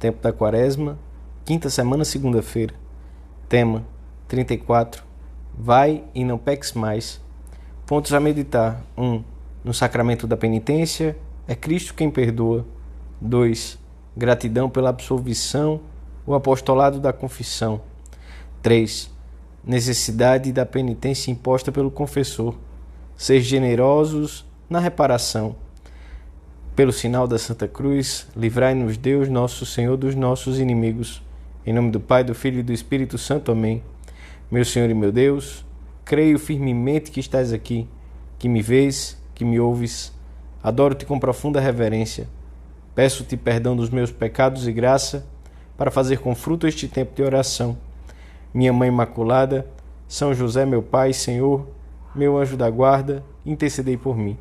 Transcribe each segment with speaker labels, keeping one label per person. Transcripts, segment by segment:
Speaker 1: Tempo da Quaresma, quinta semana, segunda-feira. Tema 34. Vai e não peques mais. Pontos a meditar. 1. No sacramento da penitência, é Cristo quem perdoa. 2. Gratidão pela absolvição, o apostolado da confissão. 3. Necessidade da penitência imposta pelo confessor. Ser generosos na reparação. Pelo sinal da Santa Cruz, livrai-nos Deus, nosso Senhor, dos nossos inimigos. Em nome do Pai, do Filho e do Espírito Santo. Amém. Meu Senhor e meu Deus, creio firmemente que estás aqui, que me vês, que me ouves. Adoro-te com profunda reverência. Peço-te perdão dos meus pecados e graça para fazer com fruto este tempo de oração. Minha Mãe Imaculada, São José, meu Pai, Senhor, meu anjo da guarda, intercedei por mim.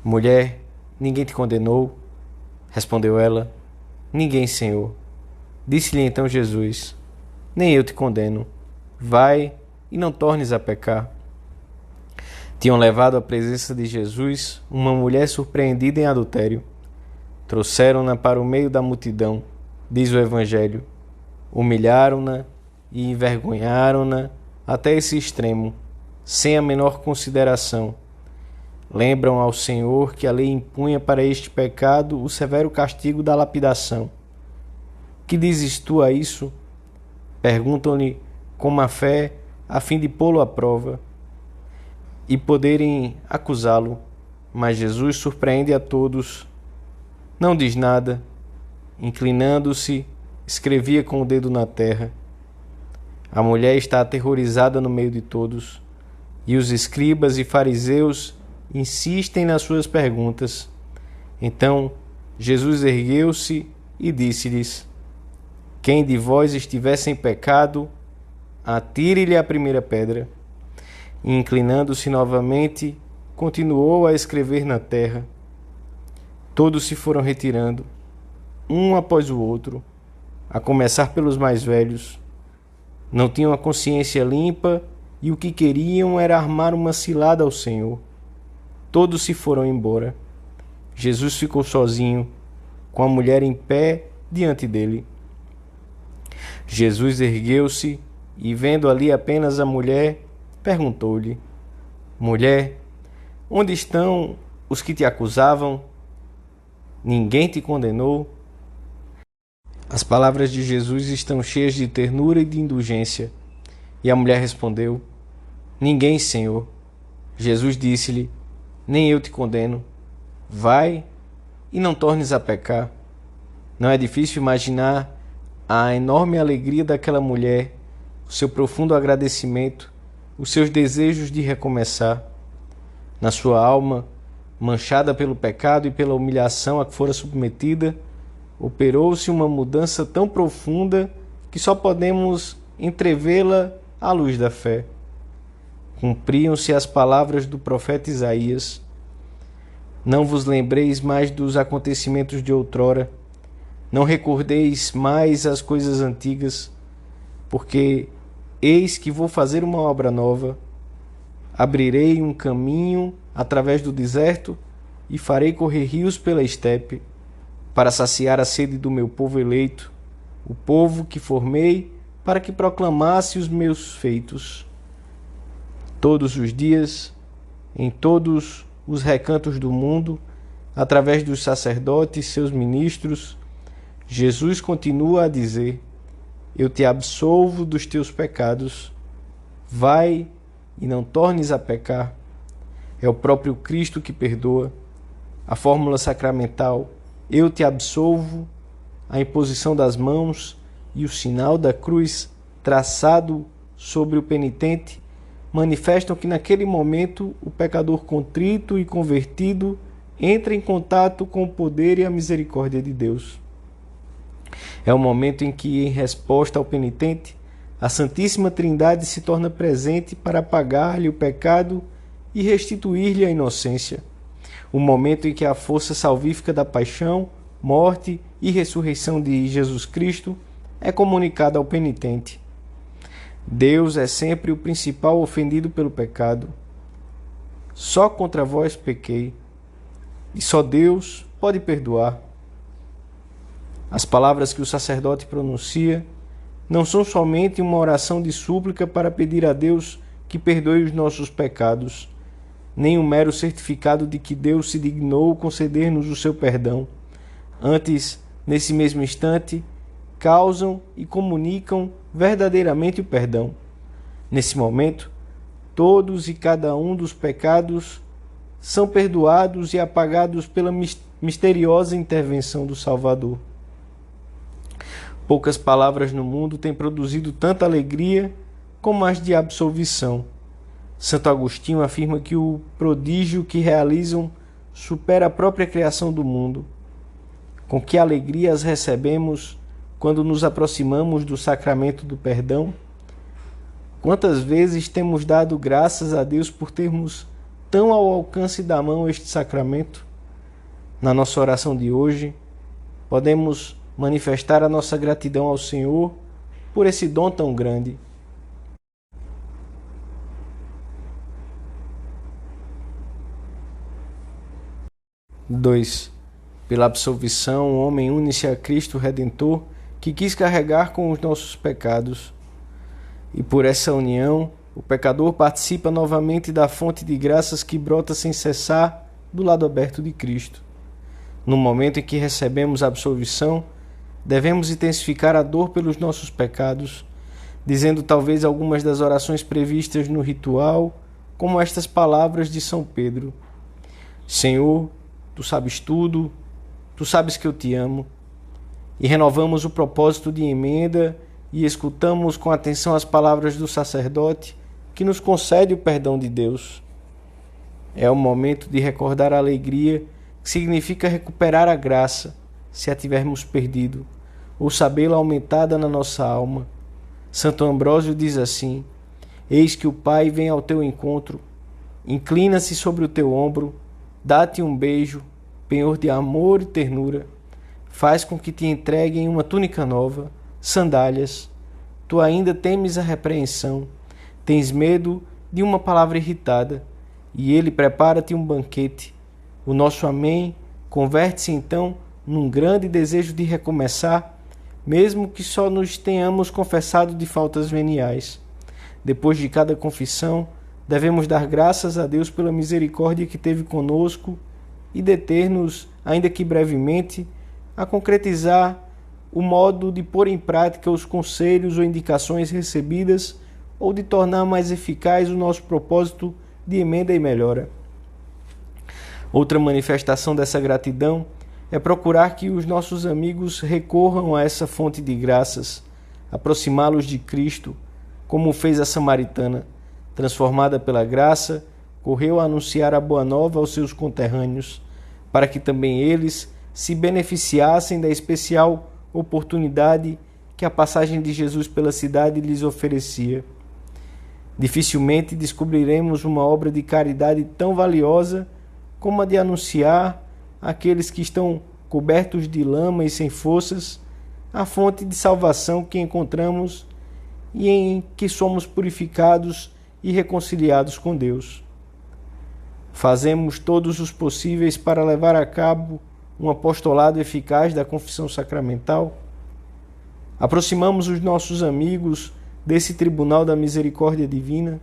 Speaker 1: Mulher, ninguém te condenou? Respondeu ela, ninguém, Senhor. Disse-lhe então Jesus, nem eu te condeno. Vai e não tornes a pecar. Tinham levado à presença de Jesus uma mulher surpreendida em adultério. Trouxeram-na para o meio da multidão, diz o Evangelho. Humilharam-na e envergonharam-na até esse extremo, sem a menor consideração. Lembram ao Senhor que a lei impunha para este pecado o severo castigo da lapidação. Que dizes tu a isso? Perguntam-lhe com má fé, a fim de pô-lo à prova e poderem acusá-lo. Mas Jesus surpreende a todos. Não diz nada. Inclinando-se, escrevia com o dedo na terra. A mulher está aterrorizada no meio de todos, e os escribas e fariseus insistem nas suas perguntas. Então Jesus ergueu-se e disse-lhes: quem de vós estiver sem pecado, atire-lhe a primeira pedra. E inclinando-se novamente, continuou a escrever na terra. Todos se foram retirando, um após o outro, a começar pelos mais velhos. Não tinham a consciência limpa e o que queriam era armar uma cilada ao Senhor. Todos se foram embora. Jesus ficou sozinho, com a mulher em pé diante dele. Jesus ergueu-se e, vendo ali apenas a mulher, perguntou-lhe: mulher, onde estão os que te acusavam? Ninguém te condenou? As palavras de Jesus estão cheias de ternura e de indulgência. E a mulher respondeu: ninguém, Senhor. Jesus disse-lhe: nem eu te condeno. Vai e não tornes a pecar. Não é difícil imaginar a enorme alegria daquela mulher, o seu profundo agradecimento, os seus desejos de recomeçar. Na sua alma, manchada pelo pecado e pela humilhação a que fora submetida, operou-se uma mudança tão profunda que só podemos entrevê-la à luz da fé. Cumpriam-se as palavras do profeta Isaías: não vos lembreis mais dos acontecimentos de outrora, não recordeis mais as coisas antigas, porque eis que vou fazer uma obra nova. Abrirei um caminho através do deserto e farei correr rios pela estepe, para saciar a sede do meu povo eleito, o povo que formei para que proclamasse os meus feitos. Todos os dias, em todos os recantos do mundo, através dos sacerdotes, seus ministros, Jesus continua a dizer: eu te absolvo dos teus pecados. Vai e não tornes a pecar. É o próprio Cristo que perdoa. A fórmula sacramental: eu te absolvo, a imposição das mãos e o sinal da cruz traçado sobre o penitente manifestam que naquele momento o pecador contrito e convertido entra em contato com o poder e a misericórdia de Deus. É o momento em que, em resposta ao penitente, a Santíssima Trindade se torna presente para apagar-lhe o pecado e restituir-lhe a inocência. O momento em que a força salvífica da paixão, morte e ressurreição de Jesus Cristo é comunicada ao penitente. Deus é sempre o principal ofendido pelo pecado. Só contra vós pequei, e só Deus pode perdoar. As palavras que o sacerdote pronuncia não são somente uma oração de súplica para pedir a Deus que perdoe os nossos pecados, nem um mero certificado de que Deus se dignou conceder-nos o seu perdão. Antes, nesse mesmo instante, causam e comunicam verdadeiramente o perdão. Nesse momento, todos e cada um dos pecados são perdoados e apagados pela misteriosa intervenção do Salvador. Poucas palavras no mundo têm produzido tanta alegria como as de absolvição. Santo Agostinho afirma que o prodígio que realizam supera a própria criação do mundo. Com que alegria as recebemos quando nos aproximamos do sacramento do perdão? Quantas vezes temos dado graças a Deus por termos tão ao alcance da mão este sacramento? Na nossa oração de hoje, podemos manifestar a nossa gratidão ao Senhor por esse dom tão grande. Dois. Pela absolvição, o homem une-se a Cristo Redentor, que quis carregar com os nossos pecados. E por essa união, o pecador participa novamente da fonte de graças que brota sem cessar do lado aberto de Cristo. No momento em que recebemos a absolvição, devemos intensificar a dor pelos nossos pecados, dizendo talvez algumas das orações previstas no ritual, como estas palavras de São Pedro: Senhor, Tu sabes tudo, Tu sabes que eu te amo. E renovamos o propósito de emenda e escutamos com atenção as palavras do sacerdote, que nos concede o perdão de Deus. É o momento de recordar a alegria que significa recuperar a graça, se a tivermos perdido, ou sabê-la aumentada na nossa alma. Santo Ambrósio diz assim: Eis que o Pai vem ao teu encontro, inclina-se sobre o teu ombro, dá-te um beijo, penhor de amor e ternura, faz com que te entreguem uma túnica nova, sandálias. Tu ainda temes a repreensão, tens medo de uma palavra irritada, e ele prepara-te um banquete. O nosso amém converte-se então num grande desejo de recomeçar, mesmo que só nos tenhamos confessado de faltas veniais. Depois de cada confissão, devemos dar graças a Deus pela misericórdia que teve conosco e deter-nos, ainda que brevemente, a concretizar o modo de pôr em prática os conselhos ou indicações recebidas ou de tornar mais eficaz o nosso propósito de emenda e melhora. Outra manifestação dessa gratidão é procurar que os nossos amigos recorram a essa fonte de graças, aproximá-los de Cristo, como fez a samaritana, transformada pela graça, correu a anunciar a boa nova aos seus conterrâneos, para que também eles se beneficiassem da especial oportunidade que a passagem de Jesus pela cidade lhes oferecia. Dificilmente descobriremos uma obra de caridade tão valiosa como a de anunciar àqueles que estão cobertos de lama e sem forças a fonte de salvação que encontramos e em que somos purificados e reconciliados com Deus. Fazemos todos os possíveis para levar a cabo um apostolado eficaz da confissão sacramental. Aproximamos os nossos amigos desse tribunal da misericórdia divina.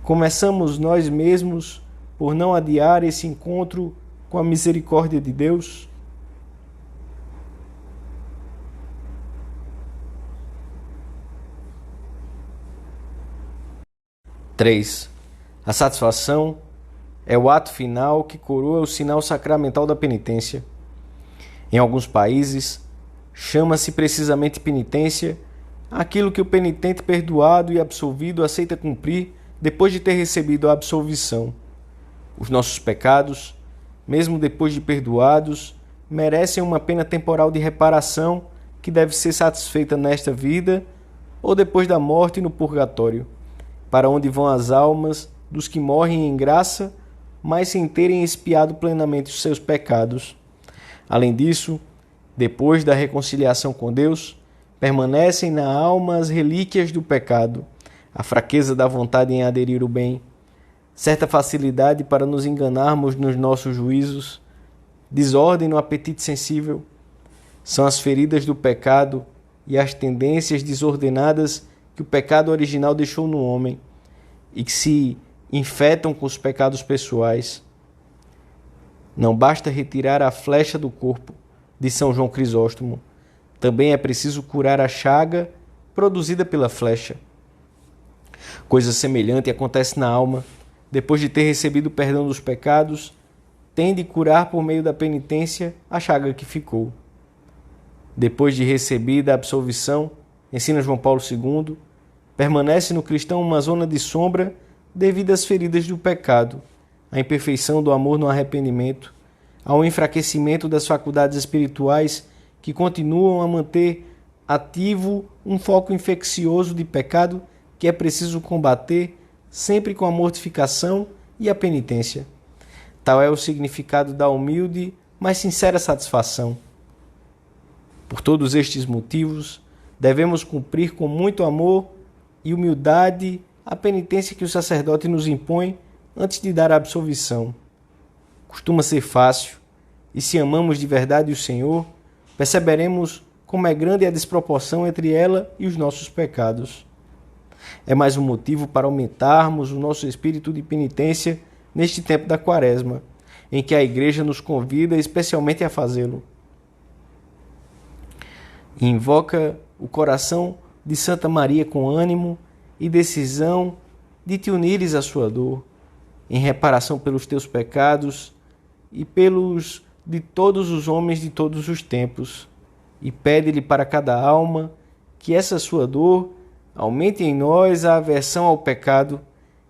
Speaker 1: Começamos nós mesmos por não adiar esse encontro com a misericórdia de Deus. Três. A satisfação é o ato final que coroa o sinal sacramental da penitência. Em alguns países, chama-se precisamente penitência aquilo que o penitente perdoado e absolvido aceita cumprir depois de ter recebido a absolvição. Os nossos pecados, mesmo depois de perdoados, merecem uma pena temporal de reparação que deve ser satisfeita nesta vida ou depois da morte no purgatório, para onde vão as almas dos que morrem em graça, mas sem terem expiado plenamente os seus pecados. Além disso, depois da reconciliação com Deus, permanecem na alma as relíquias do pecado, a fraqueza da vontade em aderir ao bem, certa facilidade para nos enganarmos nos nossos juízos, desordem no apetite sensível, são as feridas do pecado e as tendências desordenadas que o pecado original deixou no homem e que se infetam com os pecados pessoais. Não basta retirar a flecha do corpo, de São João Crisóstomo. Também é preciso curar a chaga produzida pela flecha. Coisa semelhante acontece na alma. Depois de ter recebido o perdão dos pecados, tem de curar por meio da penitência a chaga que ficou. Depois de recebida a absolvição, ensina João Paulo II, permanece no cristão uma zona de sombra devido às feridas do pecado, à imperfeição do amor no arrependimento, ao enfraquecimento das faculdades espirituais que continuam a manter ativo um foco infeccioso de pecado que é preciso combater sempre com a mortificação e a penitência. Tal é o significado da humilde, mas sincera satisfação. Por todos estes motivos, devemos cumprir com muito amor e humildade a penitência que o sacerdote nos impõe antes de dar a absolvição. Costuma ser fácil, e se amamos de verdade o Senhor, perceberemos como é grande a desproporção entre ela e os nossos pecados. É mais um motivo para aumentarmos o nosso espírito de penitência neste tempo da Quaresma, em que a Igreja nos convida especialmente a fazê-lo. E invoca o coração de Santa Maria com ânimo e decisão de te unires à sua dor, em reparação pelos teus pecados e pelos de todos os homens de todos os tempos, e pede-lhe para cada alma que essa sua dor aumente em nós a aversão ao pecado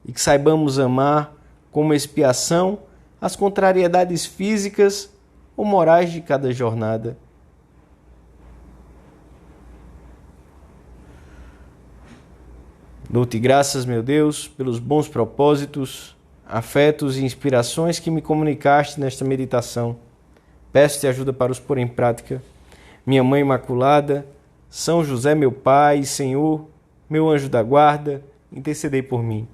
Speaker 1: e que saibamos amar como expiação as contrariedades físicas ou morais de cada jornada. Dou-te graças, meu Deus, pelos bons propósitos, afetos e inspirações que me comunicaste nesta meditação. Peço-te ajuda para os pôr em prática. Minha Mãe Imaculada, São José, meu Pai e Senhor, meu anjo da guarda, intercedei por mim.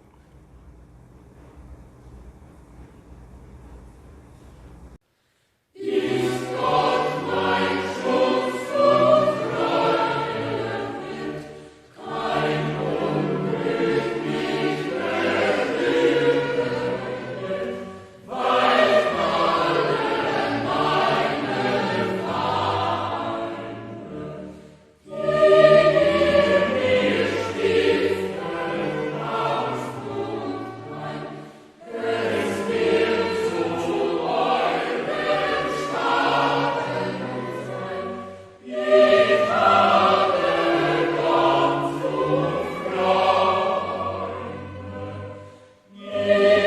Speaker 2: Yeah.